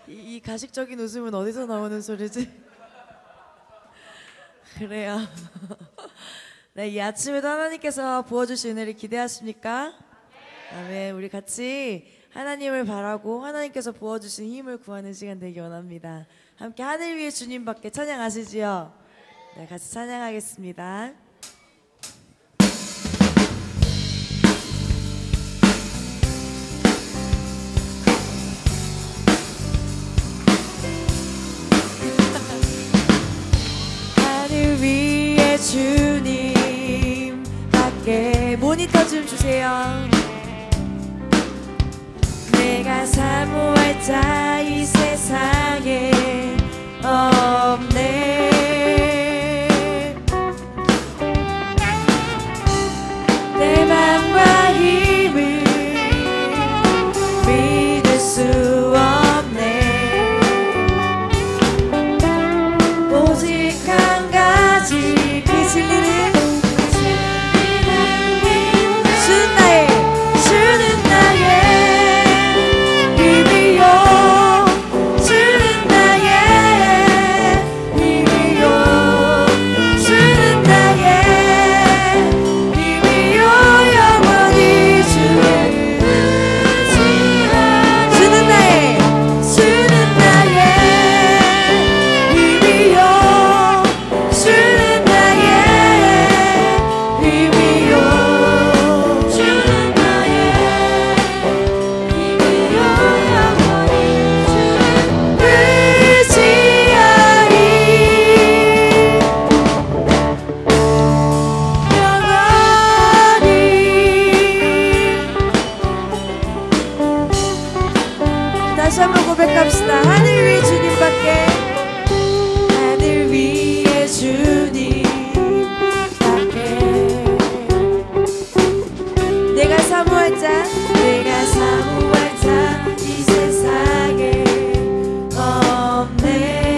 이 가식적인 웃음은 어디서 나오는 소리지? 그래요. 네, 이 아침에도 하나님께서 부어주신 은혜를 기대하십니까? 아멘. 우리 같이 하나님을 바라고 하나님께서 부어주신 힘을 구하는 시간 되기 원합니다. 함께 하늘 위에 주님밖에 찬양하시지요? 네, 같이 찬양하겠습니다. 하늘 위에 주님밖에 모니터 좀 주세요. 내가 사모할 자 이 세상에 없네. 내 맘과 힘을 믿을 수 없네. 오직 한 가지 그 진리를 주는 나의 다시 한번 고백합시다. 하늘 위에 주님밖에, 하늘 위에 주님밖에. 내가 사모할 자, 내가 사모할 자 이 세상에 없네.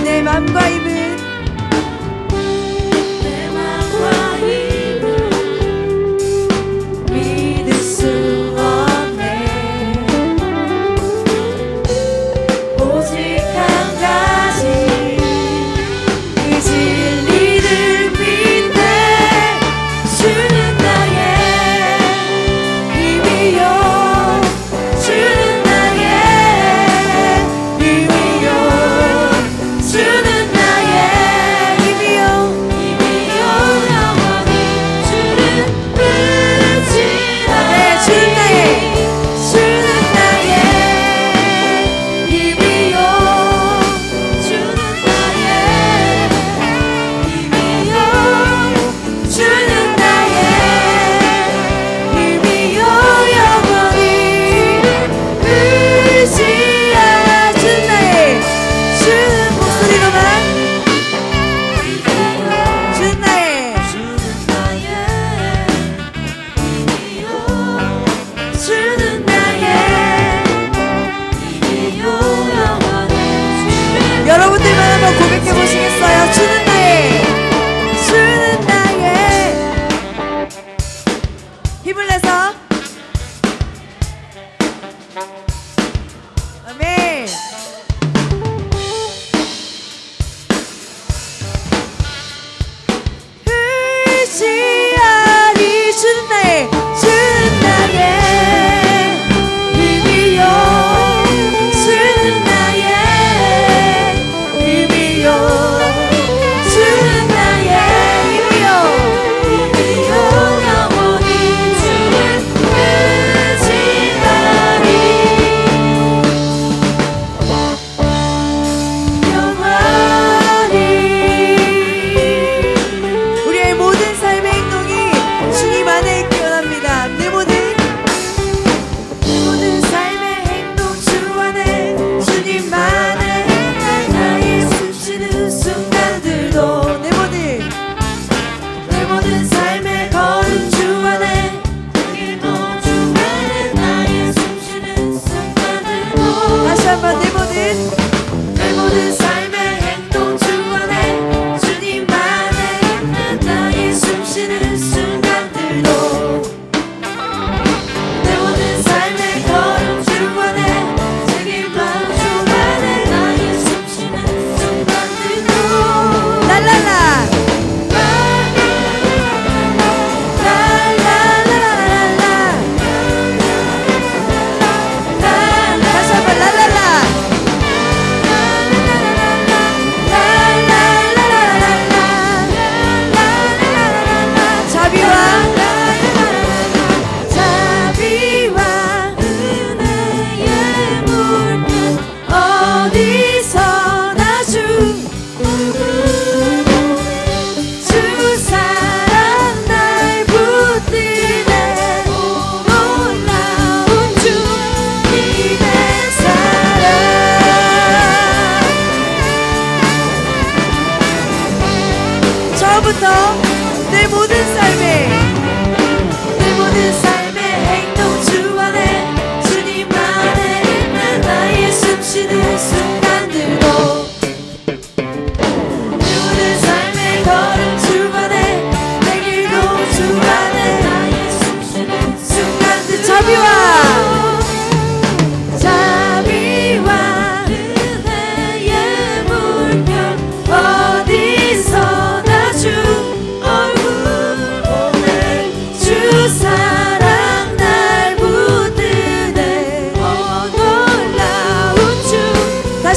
내 맘과 힘은, 내 맘과 힘은 믿을 수 주는 나의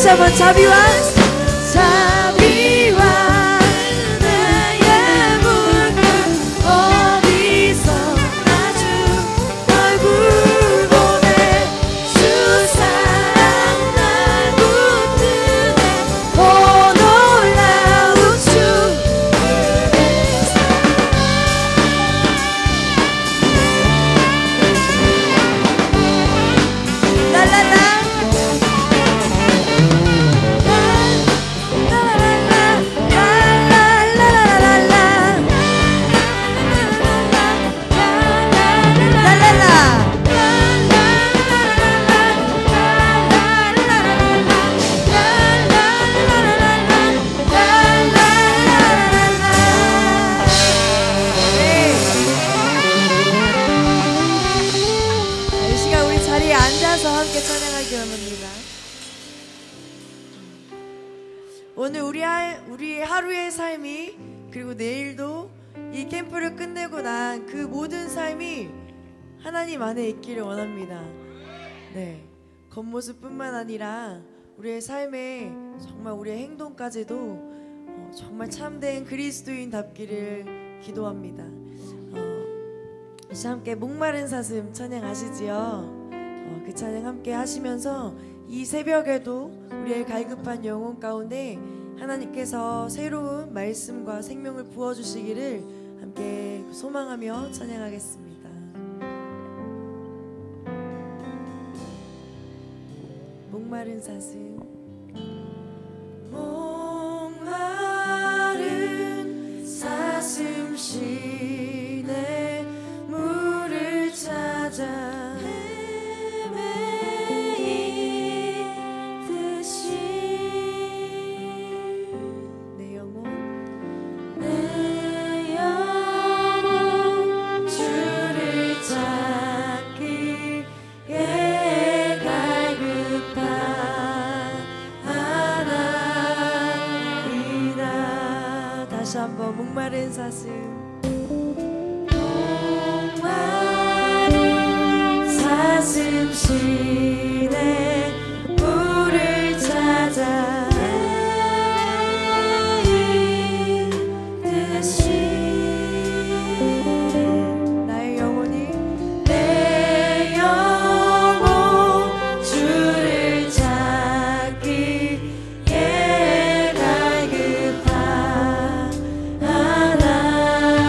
다시 한번 자비와 나의 묻는 어디서 아주 얼굴 보내 주 사랑 날 붙드네 오 놀라운 주의 랄랄라 이 시간 우리 자리에 앉아서 함께 찬양하기 원합니다. 오늘 우리의 하루의 삶이 그리고 내일도 이 캠프를 끝내고 난 그 모든 삶이 하나님 안에 있기를 원합니다. 네, 겉모습뿐만 아니라 우리의 삶에 정말 우리의 행동까지도 정말 참된 그리스도인답기를 기도합니다. 이제 함께 목마른 사슴 찬양하시지요. 그 찬양 함께 하시면서 이 새벽에도 우리의 갈급한 영혼 가운데 하나님께서 새로운 말씀과 생명을 부어주시기를 함께 소망하며 찬양하겠습니다. 목마른 사슴 목마른 사슴 시내 물을 찾아 다시 한번 목마른 사슴 목마른 사슴 시내 물을 찾아 헤매듯이 나의 영혼이 내 영혼 주를 찾기에 갈급한 하나이다.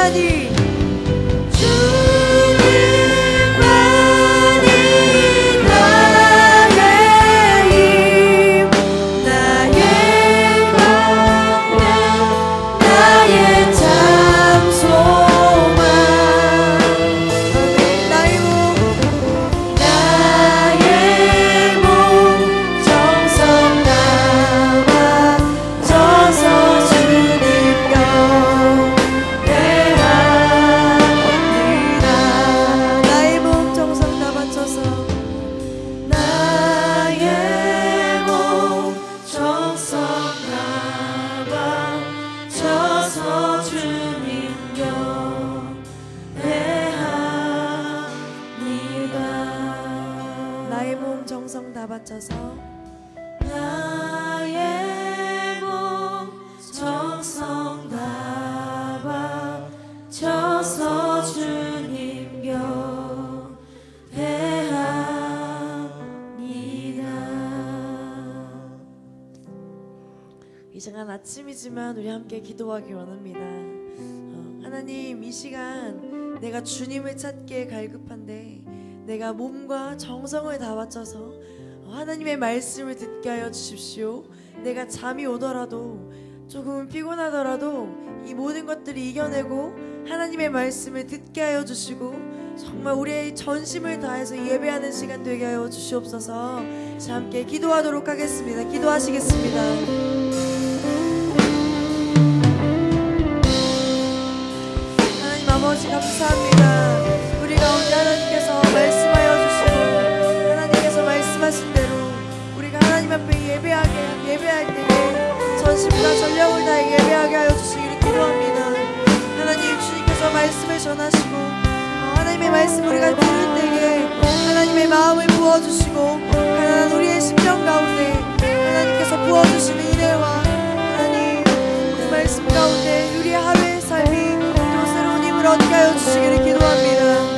주님만이 정성 다 바쳐서 나의 몸 정성 다 바쳐서 주님 경배합니다. 이 시간 아침이지만 우리 함께 기도하기 원합니다. 하나님, 이 시간 내가 주님을 찾기에 갈급한데 내가 몸과 정성을 다 바쳐서 하나님의 말씀을 듣게 하여 주십시오. 내가 잠이 오더라도 조금 피곤하더라도 이 모든 것들을 이겨내고 하나님의 말씀을 듣게 하여 주시고 정말 우리의 전심을 다해서 예배하는 시간 되게 하여 주시옵소서. 자, 함께 기도하도록 하겠습니다. 기도하시겠습니다. 하나님 아버지 감사합니다. 우리 가운데 하나님께서 말씀하여 주시고 하나님께서 말씀하신 대로 우리가 하나님 앞에 예배할 때에 전심과 전력을 다해 예배하게 하여 주시기를 기도합니다. 하나님, 주님께서 말씀을 전하시고 하나님의 말씀 우리가 들을 때에 하나님의 마음을 부어주시고 가난한 우리의 심령 가운데 하나님께서 부어주시는 은혜와 하나님 그 말씀 가운데 우리의 하루의 삶이 또 새로운 힘을 얻게 하여 주시기를 기도합니다.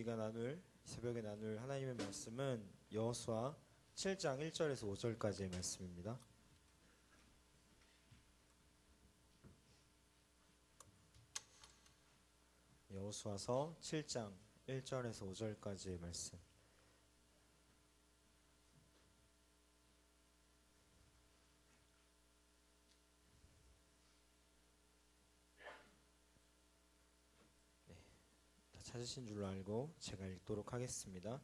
우리가 새벽에 나눌 하나님의 말씀은 여호수아 7장 1절에서 5절까지의 말씀입니다. 여호수아서 7장 1절에서 5절까지의 말씀. 찾으신 줄로 알고 제가 읽도록 하겠습니다.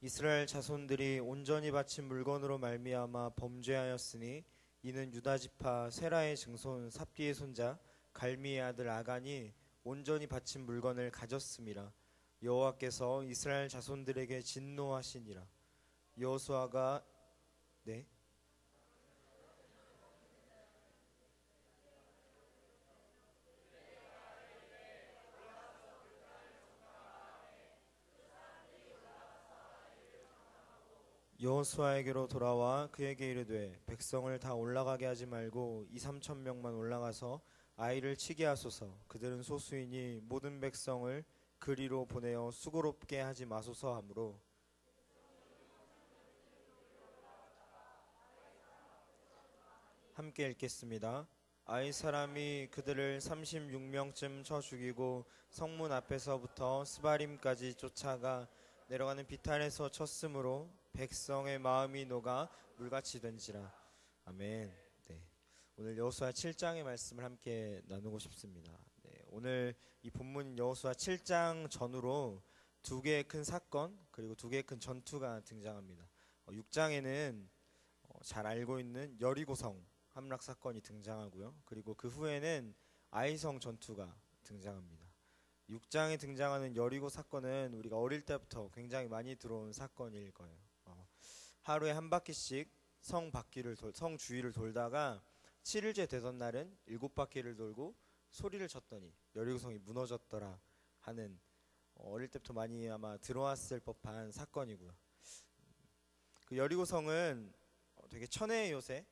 이스라엘 자손들이 온전히 바친 물건으로 말미암아 범죄하였으니 이는 유다 지파 세라의 증손 삽디의 손자 갈미의 아들 아간이 온전히 바친 물건을 가졌음이라. 여호와께서 이스라엘 자손들에게 진노하시니라. 여호수아가 여호수아에게로 돌아와 그에게 이르되 백성을 다 올라가게 하지 말고 2-3천 명만 올라가서 아이를 치게 하소서. 그들은 소수이니 모든 백성을 그리로 보내어 수고롭게 하지 마소서 하므로 함께 읽겠습니다. 아이 사람이 그들을 36명쯤 쳐 죽이고 성문 앞에서부터 스바림까지 쫓아가 내려가는 비탈에서 쳤으므로 백성의 마음이 녹아 물같이 된지라. 아멘. 네. 오늘 여호수아 7장의 말씀을 함께 나누고 싶습니다. 네. 오늘 이 본문 여호수아 7장 전후로 두 개의 큰 사건 그리고 두 개의 큰 전투가 등장합니다. 6장에는 잘 알고 있는 여리고성 함락 사건이 등장하고요. 그리고 그 후에는 아이성 전투가 등장합니다. 6장에 등장하는 여리고 사건은 우리가 어릴 때부터 굉장히 많이 들어온 사건일 거예요. 하루에 한 바퀴씩 성 주위를 돌다가 7일째 되던 날은 7바퀴를 돌고 소리를 쳤더니 여리고성이 무너졌더라 하는 어릴 때부터 많이 아마 들어왔을 법한 사건이고요. 그 여리고성은 되게 천혜의 요새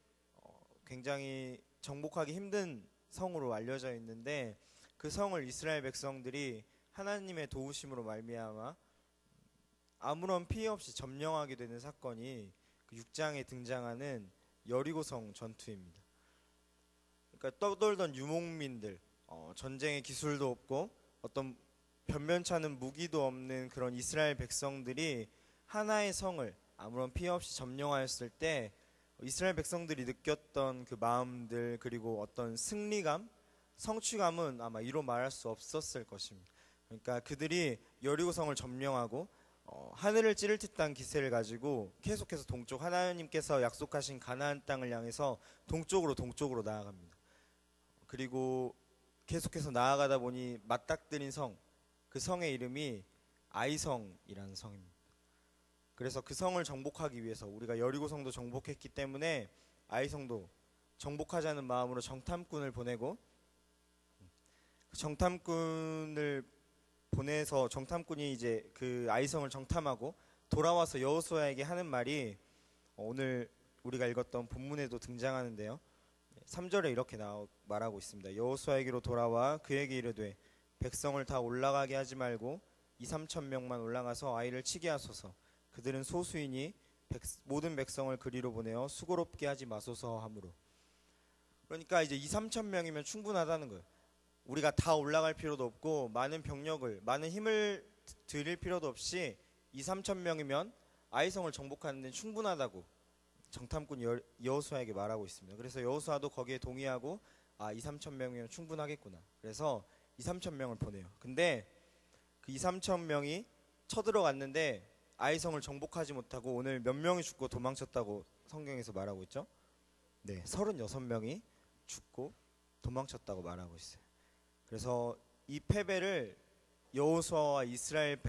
굉장히 정복하기 힘든 성으로 알려져 있는데 그 성을 이스라엘 백성들이 하나님의 도우심으로 말미암아 아무런 피해 없이 점령하게 되는 사건이 그 6장에 등장하는 여리고성 전투입니다. 그러니까 떠돌던 유목민들, 전쟁의 기술도 없고 어떤 변변찮은 무기도 없는 그런 이스라엘 백성들이 하나의 성을 아무런 피해 없이 점령하였을 때 이스라엘 백성들이 느꼈던 그 마음들 그리고 어떤 승리감, 성취감은 아마 이로 말할 수 없었을 것입니다. 그러니까 그들이 여리고성을 점령하고 하늘을 찌를 듯한 기세를 가지고 계속해서 동쪽 하나님께서 약속하신 가나안 땅을 향해서 동쪽으로 나아갑니다. 그리고 계속해서 나아가다 보니 맞닥뜨린 성, 그 성의 이름이 아이성이라는 성입니다. 그래서 그 성을 정복하기 위해서 우리가 여리고성도 정복했기 때문에 아이성도 정복하자는 마음으로 정탐꾼을 보내고 그 정탐꾼을 보내서 정탐꾼이 이제 그 아이성을 정탐하고 돌아와서 여호수아에게 하는 말이 오늘 우리가 읽었던 본문에도 등장하는데요. 3절에 이렇게 말하고 있습니다. 여호수아에게로 돌아와 그에게 이르되 백성을 다 올라가게 하지 말고 2-3천 명만 올라가서 아이를 치게 하소서. 그들은 소수이니 모든 백성을 그리로 보내어 수고롭게 하지 마소서 하므로. 그러니까 이제 2-3천 명이면 충분하다는 거예요. 우리가 다 올라갈 필요도 없고 많은 병력을 많은 힘을 들일 필요도 없이 2-3천 명이면 아이성을 정복하는 데는 충분하다고 정탐꾼 여호수아에게 말하고 있습니다. 그래서 여호수아도 거기에 동의하고 2-3천 명이면 충분하겠구나. 그래서 2-3천 명을 보내요. 근데 그 2-3천 명이 쳐들어갔는데 아이성을 정복하지 못하고 오늘 몇 명이 죽고 도망쳤다고 성경에서 말하고 있죠? 네, 36명이 죽고 도망쳤다고 말하고 있어요. 그래서 이 패배를 여호수아와 이스라엘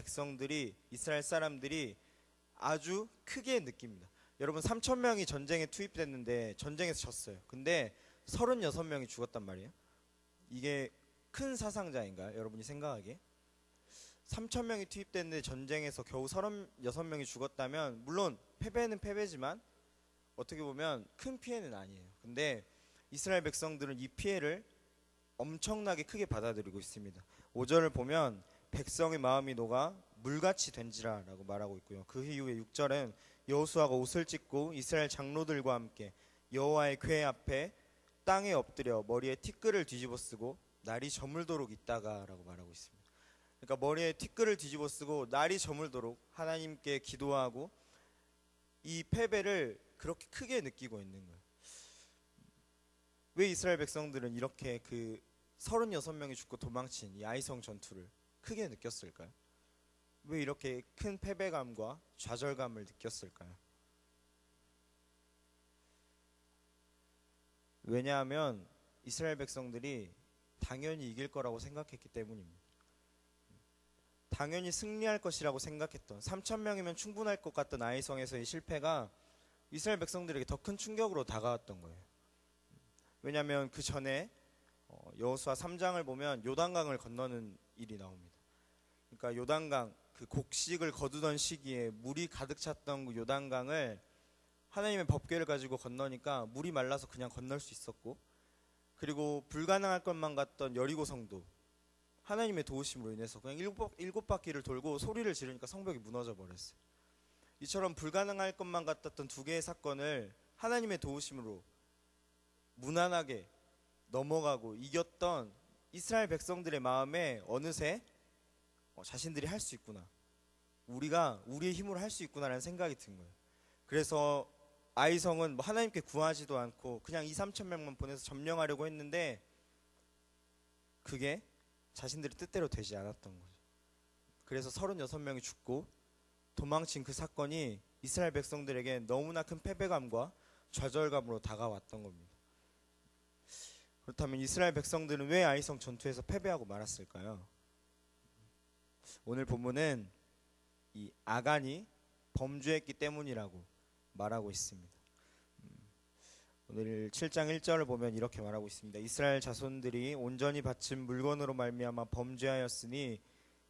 사람들이 아주 크게 느낍니다. 여러분 3,000명이 전쟁에 투입됐는데 전쟁에서 졌어요. 근데 36명이 죽었단 말이에요. 이게 큰 사상자인가요? 여러분이 생각하기에? 3,000명이 투입됐는데 전쟁에서 겨우 36명이 죽었다면 물론 패배는 패배지만 어떻게 보면 큰 피해는 아니에요. 근데 이스라엘 백성들은 이 피해를 엄청나게 크게 받아들이고 있습니다. 5절을 보면 백성의 마음이 녹아 물같이 된지라 라고 말하고 있고요. 그 이후에 6절은 여호수아가 옷을 찢고 이스라엘 장로들과 함께 여호와의 궤 앞에 땅에 엎드려 머리에 티끌을 뒤집어 쓰고 날이 저물도록 있다가 라고 말하고 있습니다. 그러니까 머리에 티끌을 뒤집어 쓰고 날이 저물도록 하나님께 기도하고 이 패배를 그렇게 크게 느끼고 있는 거예요. 왜 이스라엘 백성들은 이렇게 그 36명이 죽고 도망친 이 아이성 전투를 크게 느꼈을까요? 왜 이렇게 큰 패배감과 좌절감을 느꼈을까요? 왜냐하면 이스라엘 백성들이 당연히 이길 거라고 생각했기 때문입니다. 당연히 승리할 것이라고 생각했던 3,000명이면 충분할 것 같던 아이성에서의 실패가 이스라엘 백성들에게 더 큰 충격으로 다가왔던 거예요. 왜냐하면 그 전에 여호수아 3장을 보면 요단강을 건너는 일이 나옵니다. 그러니까 요단강 그 곡식을 거두던 시기에 물이 가득 찼던 그 요단강을 하나님의 법궤를 가지고 건너니까 물이 말라서 그냥 건널 수 있었고 그리고 불가능할 것만 같던 여리고성도 하나님의 도우심으로 인해서 그냥 일곱 바퀴를 돌고 소리를 지르니까 성벽이 무너져 버렸어요. 이처럼 불가능할 것만 같았던 두 개의 사건을 하나님의 도우심으로 무난하게 넘어가고 이겼던 이스라엘 백성들의 마음에 어느새 자신들이 할 수 있구나, 우리가 우리의 힘으로 할 수 있구나라는 생각이 든 거예요. 그래서 아이성은 뭐 하나님께 구하지도 않고 그냥 2-3천 명만 보내서 점령하려고 했는데 그게 자신들의 뜻대로 되지 않았던 거죠. 그래서 36명이 죽고 도망친 그 사건이 이스라엘 백성들에게 너무나 큰 패배감과 좌절감으로 다가왔던 겁니다. 그렇다면 이스라엘 백성들은 왜 아이성 전투에서 패배하고 말았을까요? 오늘 본문은 이 아간이 범죄했기 때문이라고 말하고 있습니다. 오늘 7장 1절을 보면 이렇게 말하고 있습니다. 이스라엘 자손들이 온전히 바친 물건으로 말미암아 범죄하였으니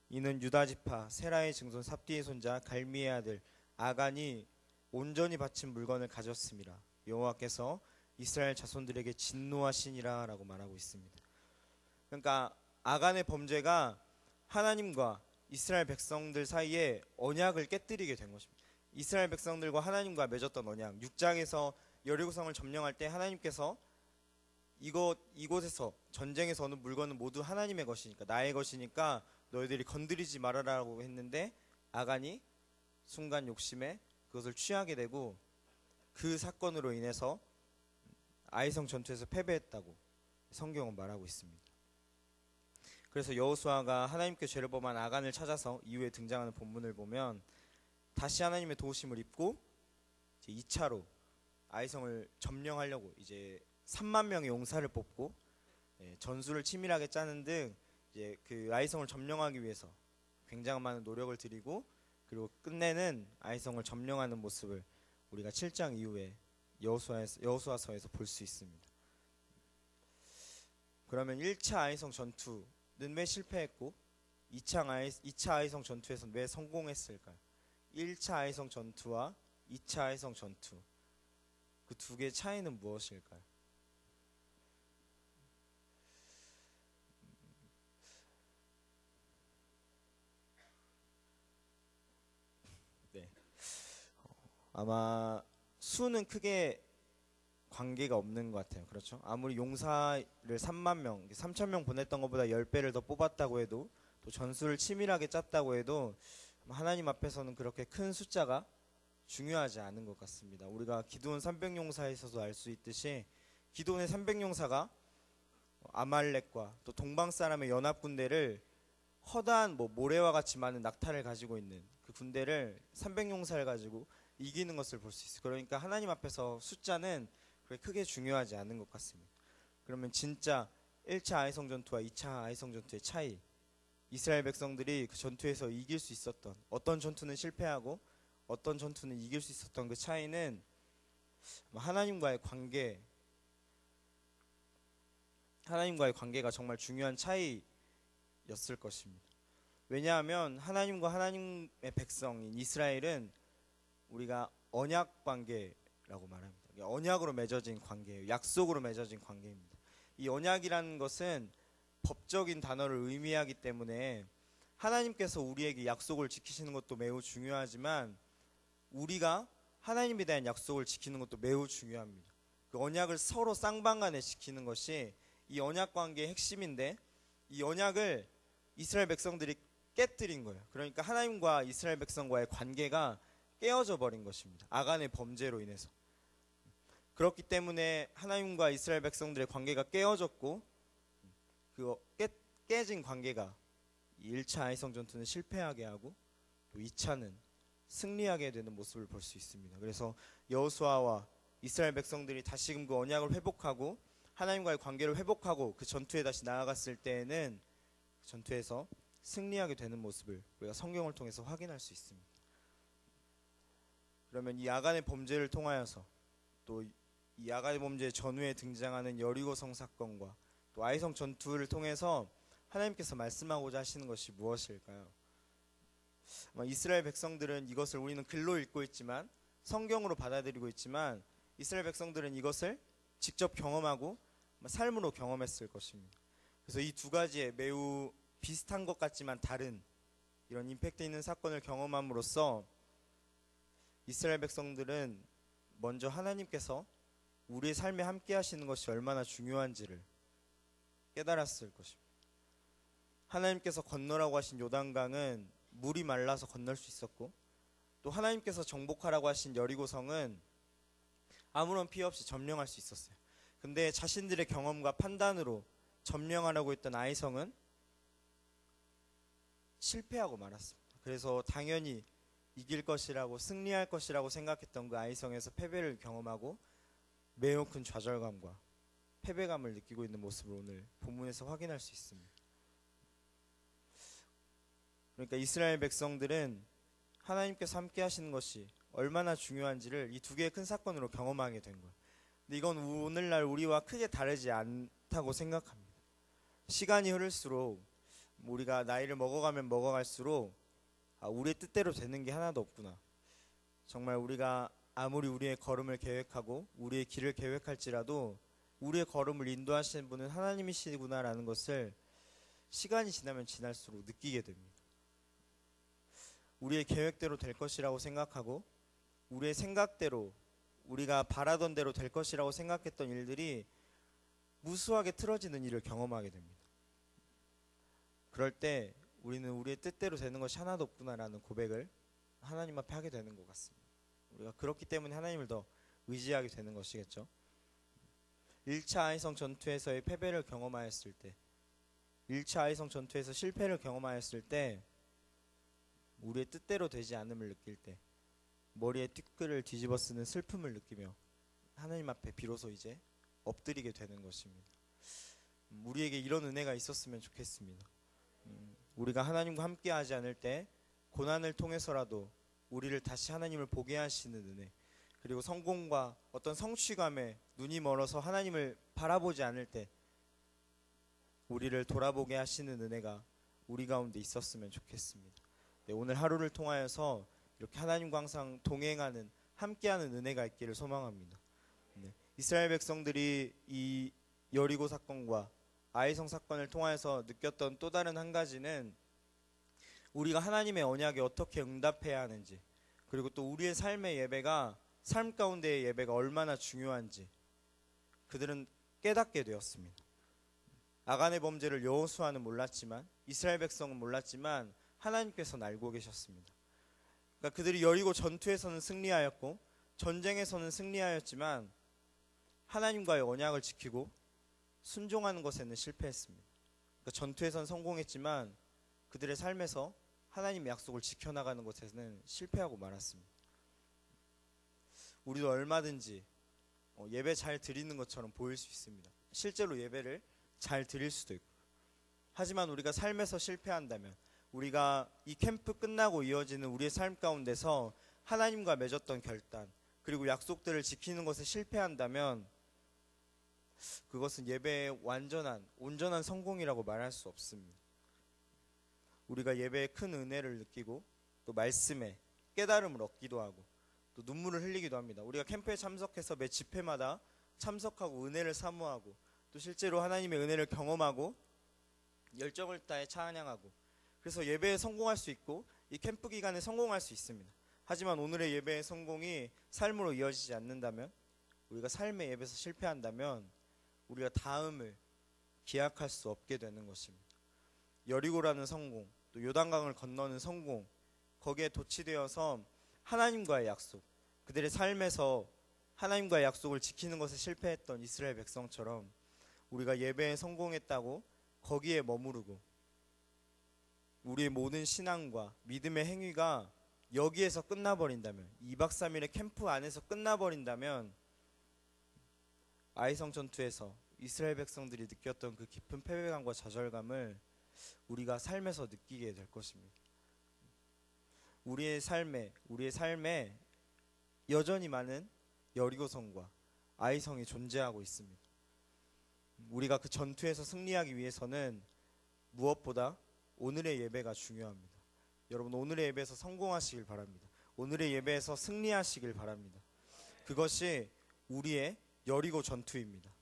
이는 유다 지파 세라의 증손 삽디의 손자 갈미의 아들 아간이 온전히 바친 물건을 가졌습니다. 여호와께서 이스라엘 자손들에게 진노하시니라 라고 말하고 있습니다. 그러니까 아간의 범죄가 하나님과 이스라엘 백성들 사이에 언약을 깨뜨리게 된 것입니다. 이스라엘 백성들과 하나님과 맺었던 언약, 6장에서 여리고성을 점령할 때 하나님께서 이곳에서 전쟁에서 얻는 물건은 모두 하나님의 것이니까, 나의 것이니까 너희들이 건드리지 말아라고 했는데 아간이 순간 욕심에 그것을 취하게 되고 그 사건으로 인해서 아이성 전투에서 패배했다고 성경은 말하고 있습니다. 그래서 여호수아가 하나님께 죄를 범한 아간을 찾아서 이후에 등장하는 본문을 보면 다시 하나님의 도우심을 입고 이제 2차로 아이성을 점령하려고 이제 3만 명의 용사를 뽑고 전술을 치밀하게 짜는 등 이제 그 아이성을 점령하기 위해서 굉장히 많은 노력을 들이고 그리고 끝내는 아이성을 점령하는 모습을 우리가 7장 이후에 여호수아서에서 볼 수 있습니다. 그러면 1차 아이성 전투는 왜 실패했고 2차 아이성 전투에서는 왜 성공했을까요? 1차 아이성 전투와 2차 아이성 전투, 그 두 개의 차이는 무엇일까요? 네, 아마 수는 크게 관계가 없는 것 같아요. 그렇죠? 아무리 용사를 3만 명, 3천 명 보냈던 것보다 10배를 더 뽑았다고 해도, 또 전술을 치밀하게 짰다고 해도 하나님 앞에서는 그렇게 큰 숫자가 중요하지 않은 것 같습니다. 우리가 기드온 300용사에서도 알 수 있듯이 기드온의 300용사가 아말렉과 또 동방 사람의 연합 군대를 허다한 모래와 같이 많은 낙타를 가지고 있는 그 군대를 300용사를 가지고 이기는 것을 볼 수 있어요. 그러니까 하나님 앞에서 숫자는 그렇게 크게 중요하지 않은 것 같습니다. 그러면 진짜 1차 아이성 전투와 2차 아이성 전투의 차이, 이스라엘 백성들이 그 전투에서 이길 수 있었던, 어떤 전투는 실패하고 어떤 전투는 이길 수 있었던 그 차이는 하나님과의 관계가 정말 중요한 차이였을 것입니다. 왜냐하면 하나님과 하나님의 백성인 이스라엘은 우리가 언약 관계라고 말합니다. 언약으로 맺어진 관계예요. 약속으로 맺어진 관계입니다. 이 언약이라는 것은 법적인 단어를 의미하기 때문에 하나님께서 우리에게 약속을 지키시는 것도 매우 중요하지만 우리가 하나님에 대한 약속을 지키는 것도 매우 중요합니다. 그 언약을 서로 쌍방간에 지키는 것이 이 언약 관계의 핵심인데, 이 언약을 이스라엘 백성들이 깨뜨린 거예요. 그러니까 하나님과 이스라엘 백성과의 관계가 깨어져 버린 것입니다. 아간의 범죄로 인해서. 그렇기 때문에 하나님과 이스라엘 백성들의 관계가 깨어졌고, 그 깨진 관계가 1차 아이성 전투는 실패하게 하고 또 2차는 승리하게 되는 모습을 볼 수 있습니다. 그래서 여호수아와 이스라엘 백성들이 다시금 그 언약을 회복하고 하나님과의 관계를 회복하고 그 전투에 다시 나아갔을 때에는 그 전투에서 승리하게 되는 모습을 우리가 성경을 통해서 확인할 수 있습니다. 그러면 이 아간의 범죄를 통하여서 또 이 아간의 범죄 전후에 등장하는 여리고성 사건과 또 아이성 전투를 통해서 하나님께서 말씀하고자 하시는 것이 무엇일까요? 이스라엘 백성들은 이것을 우리는 글로 읽고 있지만, 성경으로 받아들이고 있지만, 이스라엘 백성들은 이것을 직접 경험하고 삶으로 경험했을 것입니다. 그래서 이 두 가지의 매우 비슷한 것 같지만 다른 이런 임팩트 있는 사건을 경험함으로써 이스라엘 백성들은 먼저 하나님께서 우리의 삶에 함께 하시는 것이 얼마나 중요한지를 깨달았을 것입니다. 하나님께서 건너라고 하신 요단강은 물이 말라서 건널 수 있었고, 또 하나님께서 정복하라고 하신 여리고성은 아무런 피해 없이 점령할 수 있었어요. 근데 자신들의 경험과 판단으로 점령하려고 했던 아이성은 실패하고 말았습니다. 그래서 당연히 이길 것이라고, 승리할 것이라고 생각했던 그 아이성에서 패배를 경험하고 매우 큰 좌절감과 패배감을 느끼고 있는 모습을 오늘 본문에서 확인할 수 있습니다. 그러니까 이스라엘 백성들은 하나님께서 함께 하시는 것이 얼마나 중요한지를 이 두 개의 큰 사건으로 경험하게 된 거예요. 근데 이건 오늘날 우리와 크게 다르지 않다고 생각합니다. 시간이 흐를수록, 우리가 나이를 먹어가면 먹어갈수록 우리의 뜻대로 되는 게 하나도 없구나. 정말 우리가 아무리 우리의 걸음을 계획하고 우리의 길을 계획할지라도 우리의 걸음을 인도하시는 분은 하나님이시구나라는 것을 시간이 지나면 지날수록 느끼게 됩니다. 우리의 계획대로 될 것이라고 생각하고 우리의 생각대로, 우리가 바라던 대로 될 것이라고 생각했던 일들이 무수하게 틀어지는 일을 경험하게 됩니다. 그럴 때 우리는 우리의 뜻대로 되는 것이 하나도 없구나라는 고백을 하나님 앞에 하게 되는 것 같습니다. 우리가 그렇기 때문에 하나님을 더 의지하게 되는 것이겠죠. 1차 아이성 전투에서의 패배를 경험하였을 때, 1차 아이성 전투에서 실패를 경험하였을 때, 우리의 뜻대로 되지 않음을 느낄 때 머리에 티끌을 뒤집어 쓰는 슬픔을 느끼며 하나님 앞에 비로소 이제 엎드리게 되는 것입니다. 우리에게 이런 은혜가 있었으면 좋겠습니다. 우리가 하나님과 함께 하지 않을 때 고난을 통해서라도 우리를 다시 하나님을 보게 하시는 은혜, 그리고 성공과 어떤 성취감에 눈이 멀어서 하나님을 바라보지 않을 때 우리를 돌아보게 하시는 은혜가 우리 가운데 있었으면 좋겠습니다. 네, 오늘 하루를 통하여서 이렇게 하나님과 항상 동행하는, 함께하는 은혜가 있기를 소망합니다. 네, 이스라엘 백성들이 이 여리고 사건과 아이성 사건을 통하여서 느꼈던 또 다른 한 가지는 우리가 하나님의 언약에 어떻게 응답해야 하는지, 그리고 또 우리의 삶의 예배가, 삶 가운데의 예배가 얼마나 중요한지 그들은 깨닫게 되었습니다. 아간의 범죄를 여호수아는 몰랐지만, 이스라엘 백성은 몰랐지만 하나님께서는 알고 계셨습니다. 그러니까 그들이 여리고 전투에서는 승리하였고 전쟁에서는 승리하였지만 하나님과의 언약을 지키고 순종하는 것에는 실패했습니다. 그러니까 전투에서는 성공했지만 그들의 삶에서 하나님의 약속을 지켜나가는 것에는 실패하고 말았습니다. 우리도 얼마든지 예배 잘 드리는 것처럼 보일 수 있습니다. 실제로 예배를 잘 드릴 수도 있고, 하지만 우리가 삶에서 실패한다면, 우리가 이 캠프 끝나고 이어지는 우리의 삶 가운데서 하나님과 맺었던 결단, 그리고 약속들을 지키는 것에 실패한다면 그것은 예배의 온전한 성공이라고 말할 수 없습니다. 우리가 예배의 큰 은혜를 느끼고 또 말씀에 깨달음을 얻기도 하고 또 눈물을 흘리기도 합니다. 우리가 캠프에 참석해서 매 집회마다 참석하고 은혜를 사모하고 또 실제로 하나님의 은혜를 경험하고 열정을 다해 찬양하고, 그래서 예배에 성공할 수 있고 이 캠프 기간에 성공할 수 있습니다. 하지만 오늘의 예배의 성공이 삶으로 이어지지 않는다면, 우리가 삶의 예배에서 실패한다면 우리가 다음을 기약할 수 없게 되는 것입니다. 여리고라는 성공, 또 요단강을 건너는 성공, 거기에 도취되어서 하나님과의 약속, 그들의 삶에서 하나님과의 약속을 지키는 것에 실패했던 이스라엘 백성처럼 우리가 예배에 성공했다고 거기에 머무르고 우리의 모든 신앙과 믿음의 행위가 여기에서 끝나버린다면, 2박 3일의 캠프 안에서 끝나버린다면 아이성 전투에서 이스라엘 백성들이 느꼈던 그 깊은 패배감과 좌절감을 우리가 삶에서 느끼게 될 것입니다. 우리의 삶에 여전히 많은 여리고성과 아이성이 존재하고 있습니다. 우리가 그 전투에서 승리하기 위해서는 무엇보다 오늘의 예배가 중요합니다. 여러분, 오늘의 예배에서 성공하시길 바랍니다. 오늘의 예배에서 승리하시길 바랍니다. 그것이 우리의 여리고 전투입니다.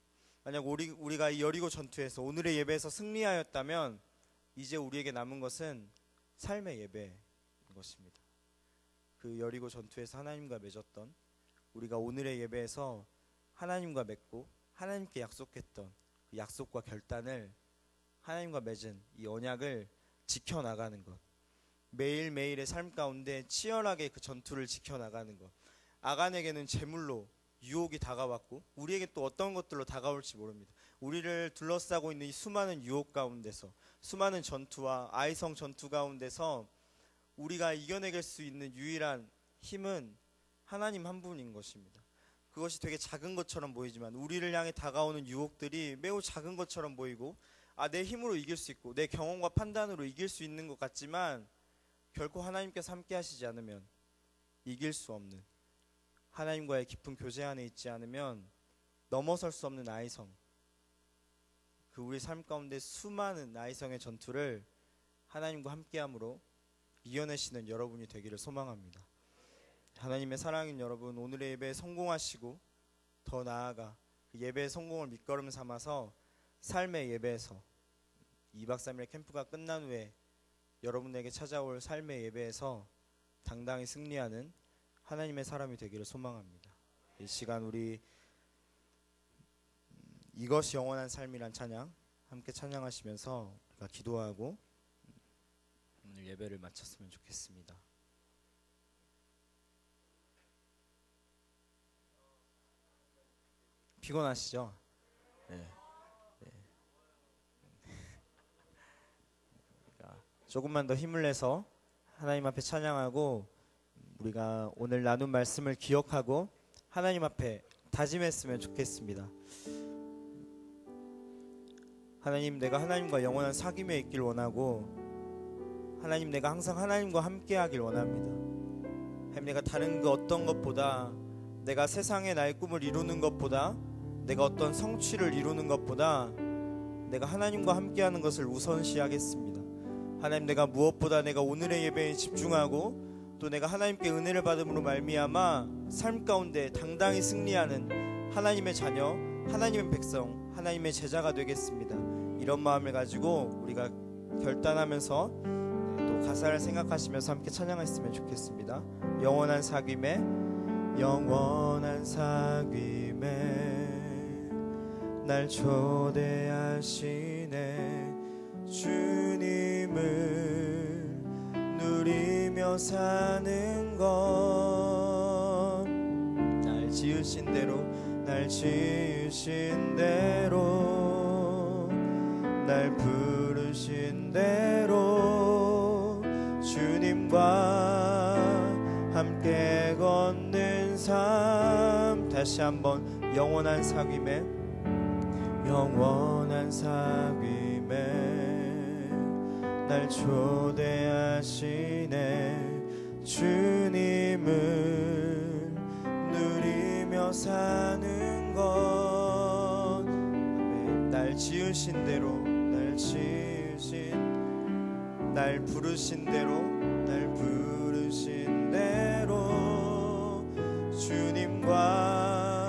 만약 우리가 이 여리고 전투에서 오늘의 예배에서 승리하였다면 이제 우리에게 남은 것은 삶의 예배인 것입니다. 그 여리고 전투에서 하나님과 맺었던, 우리가 오늘의 예배에서 하나님과 맺고 하나님께 약속했던 그 약속과 결단을 하나님과 맺은 이 언약을 지켜나가는 것, 매일매일의 삶 가운데 치열하게 그 전투를 지켜나가는 것. 아간에게는 재물로 유혹이 다가왔고 우리에게 또 어떤 것들로 다가올지 모릅니다. 우리를 둘러싸고 있는 이 수많은 유혹 가운데서, 수많은 전투와 아이성 전투 가운데서 우리가 이겨내길 수 있는 유일한 힘은 하나님 한 분인 것입니다. 그것이 되게 작은 것처럼 보이지만 우리를 향해 다가오는 유혹들이 매우 작은 것처럼 보이고 내 힘으로 이길 수 있고 내 경험과 판단으로 이길 수 있는 것 같지만 결코 하나님께서 함께 하시지 않으면 이길 수 없는, 하나님과의 깊은 교제 안에 있지 않으면 넘어설 수 없는 아이성, 그 우리 삶 가운데 수많은 아이성의 전투를 하나님과 함께함으로 이겨내시는 여러분이 되기를 소망합니다. 하나님의 사랑인 여러분, 오늘의 예배에 성공하시고 더 나아가 그 예배의 성공을 밑거름 삼아서 삶의 예배에서 2박 3일 캠프가 끝난 후에 여러분에게 찾아올 삶의 예배에서 당당히 승리하는 하나님의 사람이 되기를 소망합니다. 이 시간 우리 이것이 영원한 삶이란 찬양 함께 찬양하시면서 우리가 기도하고 오늘 예배를 마쳤으면 좋겠습니다. 피곤하시죠? 네. 조금만 더 힘을 내서 하나님 앞에 찬양하고 우리가 오늘 나눈 말씀을 기억하고 하나님 앞에 다짐했으면 좋겠습니다. 하나님, 내가 하나님과 영원한 사귐에 있길 원하고, 하나님, 내가 항상 하나님과 함께 하길 원합니다. 하나님, 내가 다른 그 어떤 것보다, 내가 세상에 나의 꿈을 이루는 것보다, 내가 어떤 성취를 이루는 것보다 내가 하나님과 함께 하는 것을 우선시하겠습니다. 하나님, 내가 무엇보다 내가 오늘의 예배에 집중하고 또 내가 하나님께 은혜를 받음으로 말미암아 삶 가운데 당당히 승리하는 하나님의 자녀, 하나님의 백성, 하나님의 제자가 되겠습니다. 이런 마음을 가지고 우리가 결단하면서 또 가사를 생각하시면서 함께 찬양했으면 좋겠습니다. 영원한 사귐에, 영원한 사귐에 날 초대하시네. 주님을 누리며 사는 것, 날 지으신 대로, 날 지으신 대로, 날 부르신 대로 주님과 함께 걷는 삶. 다시 한번 영원한 사귐에, 영원한 사귐에 날 초대하시네. 주님을 누리며 사는 것, 날 지으신 대로, 날 지으신, 날 부르신 대로, 날 부르신 대로 주님과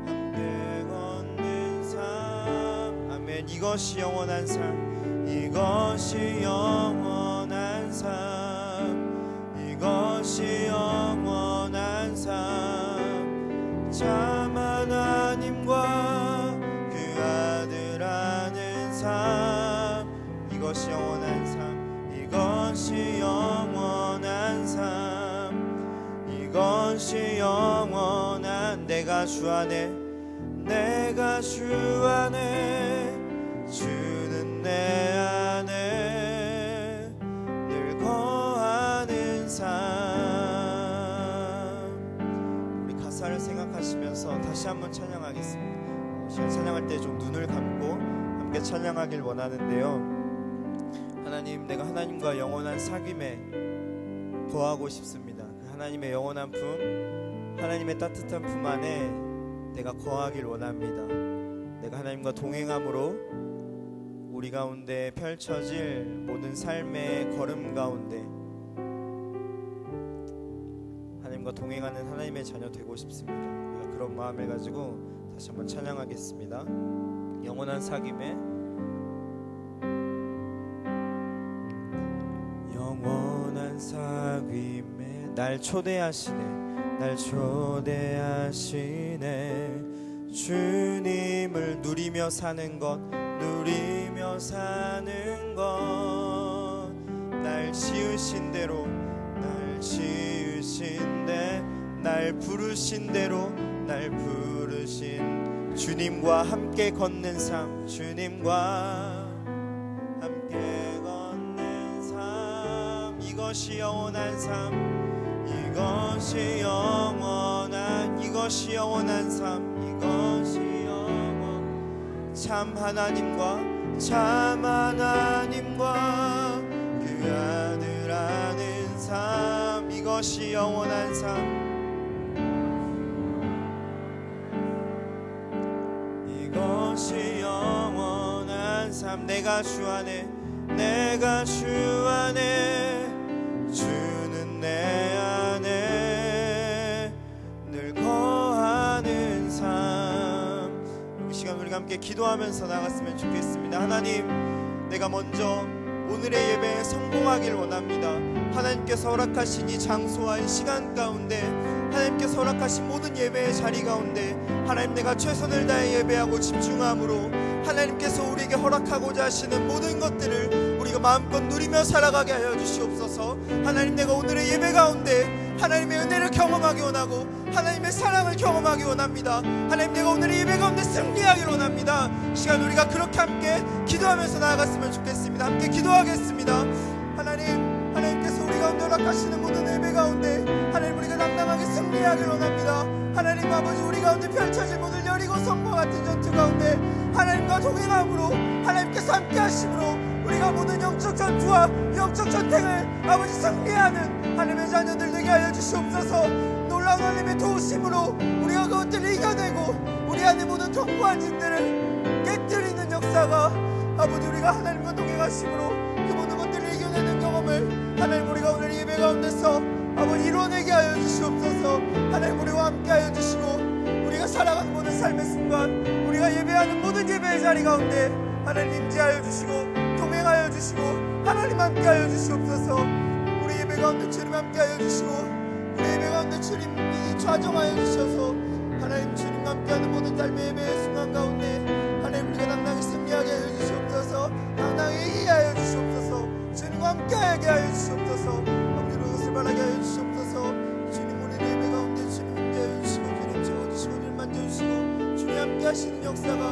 함께 걷는 삶. 아멘. 이것이 영원한 삶, 이것이 영원한 삶, 이것이 영원한 삶. 참 하나님과 그 아들 아는 삶, 이것이 영원한 삶, 이것이 영원한 삶, 이것이 영원한. 내가 주 안에, 내가 주 안에, 주는 내 안에 늘 거하는 삶. 우리 가사를 생각하시면서 다시 한번 찬양하겠습니다. 시간 찬양할 때 좀 눈을 감고 함께 찬양하길 원하는데요. 하나님, 내가 하나님과 영원한 사귐에 거하고 싶습니다. 그 하나님의 영원한 품, 하나님의 따뜻한 품 안에 내가 거하길 원합니다. 내가 하나님과 동행함으로 우리 가운데 펼쳐질 모든 삶의 걸음 가운데 하나님과 동행하는 하나님의 자녀 되고 싶습니다. 우리가 그런 마음을 가지고 다시 한번 찬양하겠습니다. 영원한 사귐에, 영원한 사귐에 날 초대하시네, 날 초대하시네. 주님을 누리며 사는 것, 누리며 사는 것. 날 지으신 대로 날 지으신데 날 부르신 대로 날 부르신 주님과 함께 걷는 삶, 주님과 함께 걷는 삶, 이것이 영원한 삶, 이것이 영원한, 이것이 영원한 삶, 이것이 영원. 참 하나님과 참 하나님과 그 아들 아는 삶, 이것이 영원한 삶, 이것이 영원한 삶. 내가 주 안에, 내가 주 안에, 주는 내 안에 늘 거하는 삶. 이 시간 우리가 함께 기도하면서 나갔으면 좋겠습니다. 하나님, 내가 먼저 오늘의 예배에 성공하길 원합니다. 하나님께서 허락하신 이 장소와 이 시간 가운데, 하나님께서 허락하신 모든 예배의 자리 가운데 하나님, 내가 최선을 다해 예배하고 집중함으로 하나님께서 우리에게 허락하고자 하시는 모든 것들을 우리가 마음껏 누리며 살아가게 하여 주시옵소서. 하나님, 내가 오늘의 예배 가운데 하나님의 은혜를 경험하기 원하고 하나님의 사랑을 경험하기 원합니다. 하나님, 내가 오늘의 예배 가운데 승리하기를 원합니다. 이 시간 우리가 그렇게 함께 기도하면서 나아갔으면 좋겠습니다. 함께 기도하겠습니다. 하나님께서 우리 가운데 허락하시는 모든 예배 가운데 하나님, 우리가 당당하게 승리하기를 원합니다. 하나님 아버지, 우리 가운데 펼쳐질 모든 여리고 성과 같은 전투 가운데 하나님과 동행함으로, 하나님께서 함께 하심으로 우리가 모든 영적 전투와 영적 전쟁을 아버지 승리하는 하나님의 자녀들 되게 하여 주시옵소서. 놀라운 하나님의 도우심으로 우리가 그것들을 이겨내고 우리 안에 모든 견고한 진들을 깨뜨리는 역사가 아버지, 우리가 하나님과 동행하심으로 그 모든 것들을 이겨내는 경험을 하나님, 우리가 오늘 예배 가운데서 아버지 이루어내게 하여 주시옵소서. 하나님, 우리와 함께 하여 주시고 우리가 살아가는 모든 삶의 순간, 우리가 예배하는 모든 예배의 자리 가운데 하나님 임재하여 주시고 동행하여 주시고 하나님 함께 하여 주시옵소서. 우리 예배 가운데 주님 함께 하여 주시고 우리 예배 가운데 주님이 좌정하여 주셔서 하나님, 주님과 함께하는 모든 삶의 예배의 순간 가운데 하나님, 우리가 당당히 승리하게 하여 주시옵소서. 당당히 이기게 하여 주시옵소서. 주님과 함께하게 하여 주시옵소서. 아버지, 그것을 바라게 하여 주시옵소서. 주님, 우리 예배 가운데 주님 함께하여 주시고 주님 채워주시고 주님 만져주시고 주님 함께하시는 역사가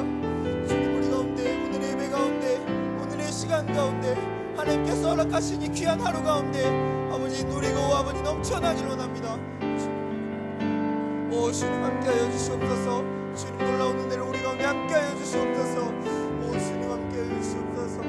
주님 우리 가운데, 오늘의 예배 가운데, 오늘의 시간 가운데 하나님께서 허락하신 이 귀한 하루 가운데 아버지 누리고 아버지 넘쳐나기를 원합니다. 오 주님 함께하여 주시옵소서. 주님 놀라운 은혜를 우리 가운데 함께하여 주시옵소서. 오 주님 함께하여 주시옵소서.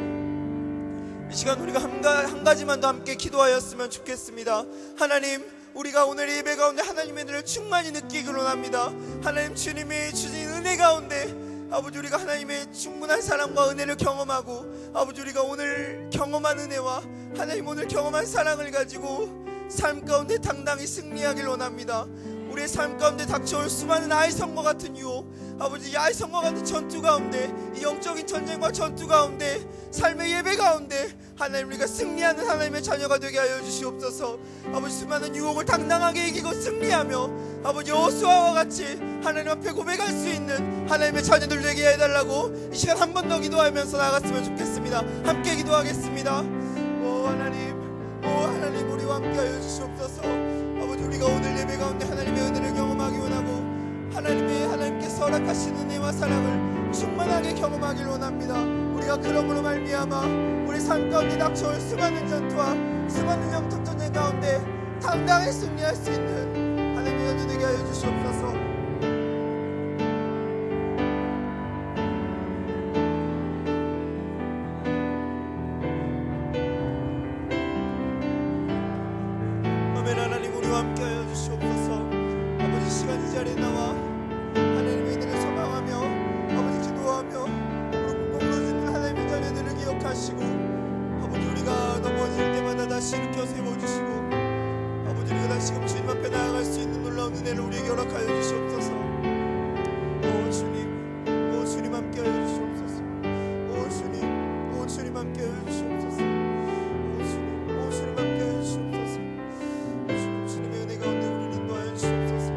이 시간 우리가 한 가지만 더 함께 기도하였으면 좋겠습니다. 하나님, 우리가 오늘 예배 가운데 하나님의 은혜를 충만히 느끼기를 원합니다. 하나님, 주님이 주신 은혜 가운데 아버지, 우리가 하나님의 충분한 사랑과 은혜를 경험하고 아버지, 우리가 오늘 경험한 은혜와 하나님 오늘 경험한 사랑을 가지고 삶 가운데 당당히 승리하길 원합니다. 우리의 삶 가운데 닥쳐올 수많은 아이성과 같은 유혹, 아버지, 이 아이성과 같은 전투 가운데, 이 영적인 전쟁과 전투 가운데, 삶의 예배 가운데 하나님, 우리가 승리하는 하나님의 자녀가 되게 하여 주시옵소서. 아버지, 수많은 유혹을 당당하게 이기고 승리하며 아버지, 여호수아와 같이 하나님 앞에 고백할 수 있는 하나님의 자녀들 되게 해달라고 이 시간 한 번 더 기도하면서 나갔으면 좋겠습니다. 함께 기도하겠습니다. 오 하나님, 우리와 함께 하여 주시옵소서. 아버지, 우리가 오늘 예배 가운데 하나님의 은혜를 경험하기 원하고 하나님께서 허락하신 은혜와 사랑을 충만하게 경험하길 원합니다. 우리가 그러므로 말미암아 우리 삶 가운데 닥쳐올 수많은 전투와 수많은 영적 전쟁 가운데 당당히 승리할 수 있는 하나님의 은혜 되게 하여 주시옵소서. 하나님, 우리와 함께 하여 주시옵소서. 아버지, 시간 이 자리에 나와 하나님의 은혜를 소망하며 아버지 기도하며 무릎 꿇고 부르짖는 하나님의 자녀들을 기억하시고 아버지, 우리가 넘어질 때마다 다시 일으켜 세워주시고 아버지, 우리가 다시금 주님 앞에 나아갈 수 있는 놀라운 은혜를 우리에게 허락하여 주시옵소서. 오 주님 함께 하여 주시옵소서. 오 주님 함께 하여 주시옵소서. 오 주님 함께 하여 주시옵소서. 주님의 은혜 가운데 우리를 인도하여 주시옵소서.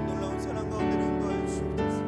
놀라운 사랑 가운데 인도하여 주시옵소서.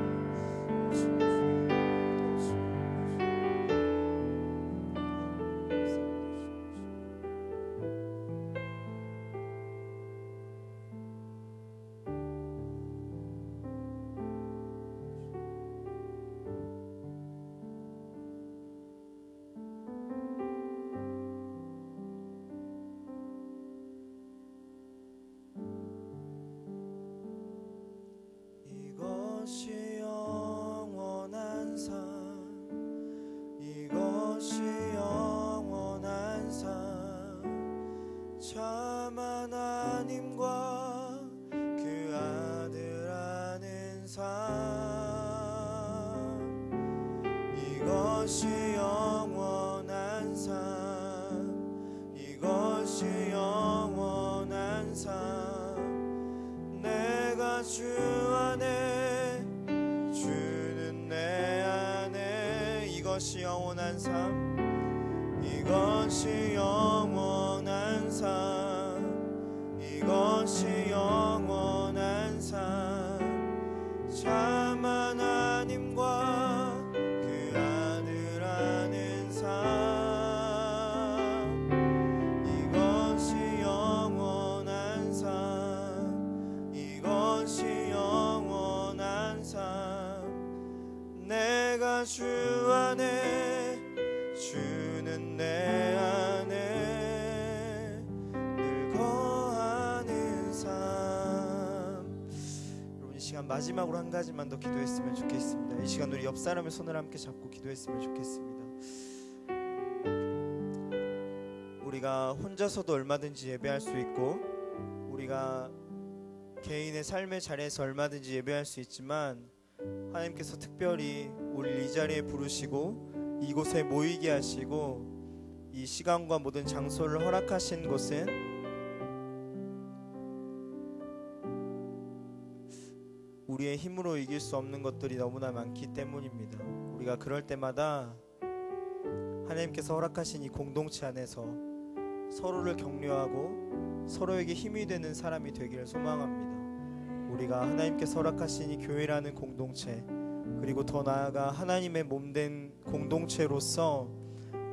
이것이 영원한 삶, 이것이 영원한 삶, 이것이 영원한 삶, 참 하나님과 그 아들 아는 삶, 이것이 영원한 삶, 이것이 영원한 삶. 내가 주 안에, 주는 내 안에 늘 거하는 삶. 여러분, 이 시간 마지막으로 한 가지만 더 기도했으면 좋겠습니다. 이 시간 우리 옆 사람의 손을 함께 잡고 기도했으면 좋겠습니다. 우리가 혼자서도 얼마든지 예배할 수 있고, 우리가 개인의 삶의 자리에서 얼마든지 예배할 수 있지만, 하나님께서 특별히 우리를 이 자리에 부르시고 이곳에 모이게 하시고 이 시간과 모든 장소를 허락하신 곳은 우리의 힘으로 이길 수 없는 것들이 너무나 많기 때문입니다. 우리가 그럴 때마다 하나님께서 허락하신 이 공동체 안에서 서로를 격려하고 서로에게 힘이 되는 사람이 되기를 소망합니다. 우리가 하나님께서 허락하신 이 교회라는 공동체, 그리고 더 나아가 하나님의 몸된 공동체로서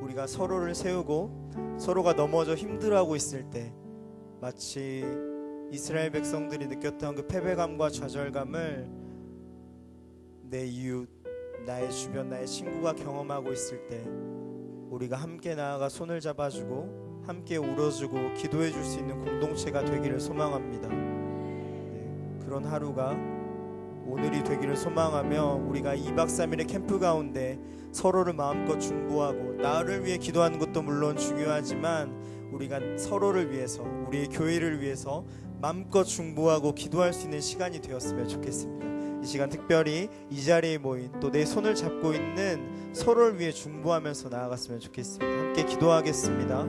우리가 서로를 세우고 서로가 넘어져 힘들어하고 있을 때 마치 이스라엘 백성들이 느꼈던 그 패배감과 좌절감을 내 이웃, 나의 주변, 나의 친구가 경험하고 있을 때 우리가 함께 나아가 손을 잡아주고 함께 울어주고 기도해줄 수 있는 공동체가 되기를 소망합니다. 그런 하루가 오늘이 되기를 소망하며 우리가 2박 3일의 캠프 가운데 서로를 마음껏 중보하고 나를 위해 기도하는 것도 물론 중요하지만 우리가 서로를 위해서, 우리의 교회를 위해서 마음껏 중보하고 기도할 수 있는 시간이 되었으면 좋겠습니다. 이 시간 특별히 이 자리에 모인 또 내 손을 잡고 있는 서로를 위해 중보하면서 나아갔으면 좋겠습니다. 함께 기도하겠습니다.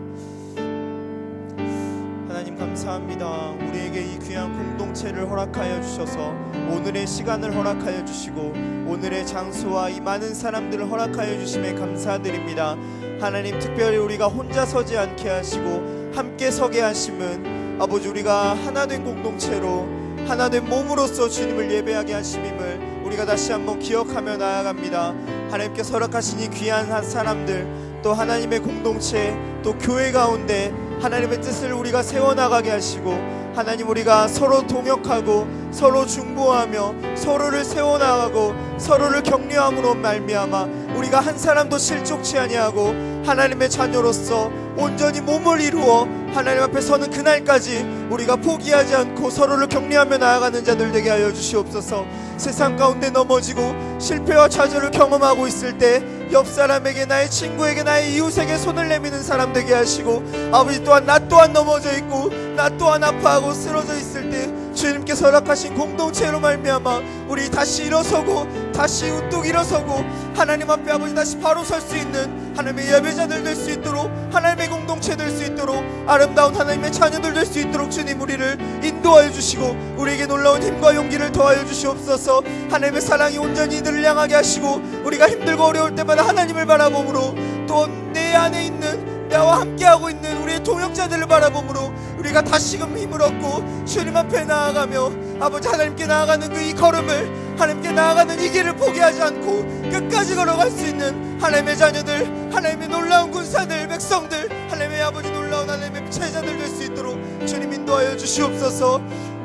하나님 감사합니다. 우리에게 이 귀한 공동체를 허락하여 주셔서 오늘의 시간을 허락하여 주시고 오늘의 장소와 이 많은 사람들을 허락하여 주심에 감사드립니다. 하나님, 특별히 우리가 혼자 서지 않게 하시고 함께 서게 하심은 아버지, 우리가 하나된 공동체로 하나된 몸으로서 주님을 예배하게 하심임을 우리가 다시 한번 기억하며 나아갑니다. 하나님께서 허락하신 이 귀한 사람들, 또 하나님의 공동체, 또 교회 가운데 하나님의 뜻을 우리가 세워나가게 하시고 하나님, 우리가 서로 동역하고 서로 중보하며 서로를 세워나가고 서로를 격려함으로 말미암아 우리가 한 사람도 실족치 아니하고 하나님의 자녀로서 온전히 몸을 이루어 하나님 앞에 서는 그날까지 우리가 포기하지 않고 서로를 격려하며 나아가는 자들 되게 하여 주시옵소서. 세상 가운데 넘어지고 실패와 좌절을 경험하고 있을 때 옆 사람에게, 나의 친구에게, 나의 이웃에게 손을 내미는 사람 되게 하시고 아버지, 또한 나 또한 넘어져 있고 나 또한 아파하고 쓰러져 있을 때 주님께서 허락하신 공동체로 말미암아 우리 다시 일어서고 다시 우뚝 일어서고 하나님 앞에 아버지 다시 바로 설 수 있는 하나님의 예배자들 될 수 있도록, 하나님의 공동체 될 수 있도록, 아름다운 하나님의 자녀들 될 수 있도록 주님 우리를 인도하여 주시고 우리에게 놀라운 힘과 용기를 더하여 주시옵소서. 하나님의 사랑이 온전히 이들을 향하게 하시고 우리가 힘들고 어려울 때마다 하나님을 바라봄으로 또 내 안에 있는, 나와 함께하고 있는 우리의 동역자들을 바라봄으로 우리가 다시금 힘을 얻고 주님 앞에 나아가며 아버지 하나님께 나아가는 그 이 걸음을, 하나님께 나아가는 이 길을 포기하지 않고 끝까지 걸어갈 수 있는 하나님의 자녀들, 하나님의 놀라운 군사들, 백성들, 하나님의 아버지 놀라운 하나님의 제자들 될 수 있도록 주님 인도하여 주시옵소서.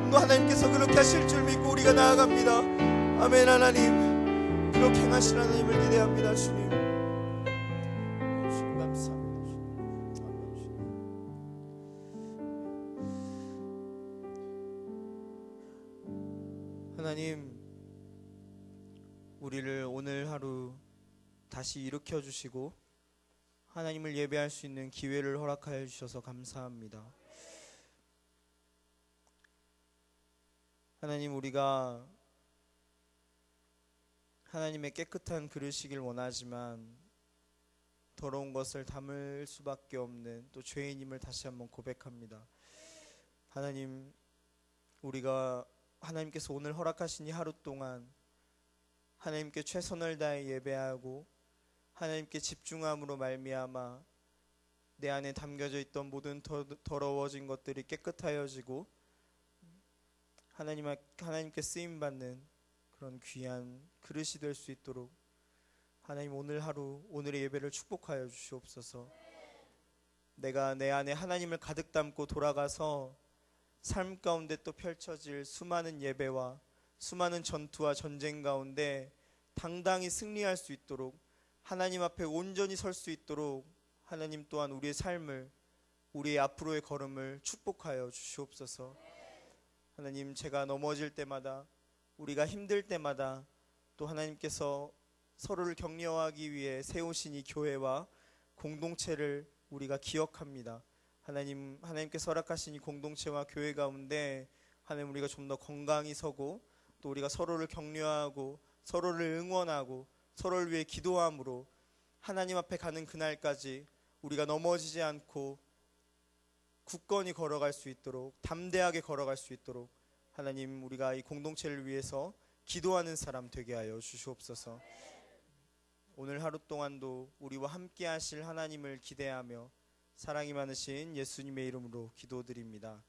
또 하나님께서 그렇게 하실 줄 믿고 우리가 나아갑니다. 아멘. 하나님, 그렇게 행하실 하나님을 기대합니다. 주님 감사합니다. 하나님, 우리를 오늘 하루 다시 일으켜 주시고 하나님을 예배할 수 있는 기회를 허락하여 주셔서 감사합니다. 하나님, 우리가 하나님의 깨끗한 그릇이길 원하지만 더러운 것을 담을 수밖에 없는 또 죄인임을 다시 한번 고백합니다. 하나님, 우리가 하나님께서 오늘 허락하신 이 하루 동안 하나님께 최선을 다해 예배하고 하나님께 집중함으로 말미암아 내 안에 담겨져 있던 모든 더러워진 것들이 깨끗하여지고 하나님께 쓰임 받는 그런 귀한 그릇이 될 수 있도록 하나님 오늘 하루 오늘의 예배를 축복하여 주시옵소서. 내가 내 안에 하나님을 가득 담고 돌아가서 삶 가운데 또 펼쳐질 수많은 예배와 수많은 전투와 전쟁 가운데 당당히 승리할 수 있도록 하나님 앞에 온전히 설 수 있도록 하나님 또한 우리의 삶을 우리의 앞으로의 걸음을 축복하여 주시옵소서. 하나님, 제가 넘어질 때마다 우리가 힘들 때마다 또 하나님께서 서로를 격려하기 위해 세우신 이 교회와 공동체를 우리가 기억합니다. 하나님께서 허락하신 이 공동체와 교회 가운데 하나님 우리가 좀 더 건강히 서고 또 우리가 서로를 격려하고 서로를 응원하고 서로를 위해 기도함으로 하나님 앞에 가는 그날까지 우리가 넘어지지 않고 굳건히 걸어갈 수 있도록 담대하게 걸어갈 수 있도록 하나님 우리가 이 공동체를 위해서 기도하는 사람 되게 하여 주시옵소서. 오늘 하루 동안도 우리와 함께 하실 하나님을 기대하며 사랑이 많으신 예수님의 이름으로 기도드립니다.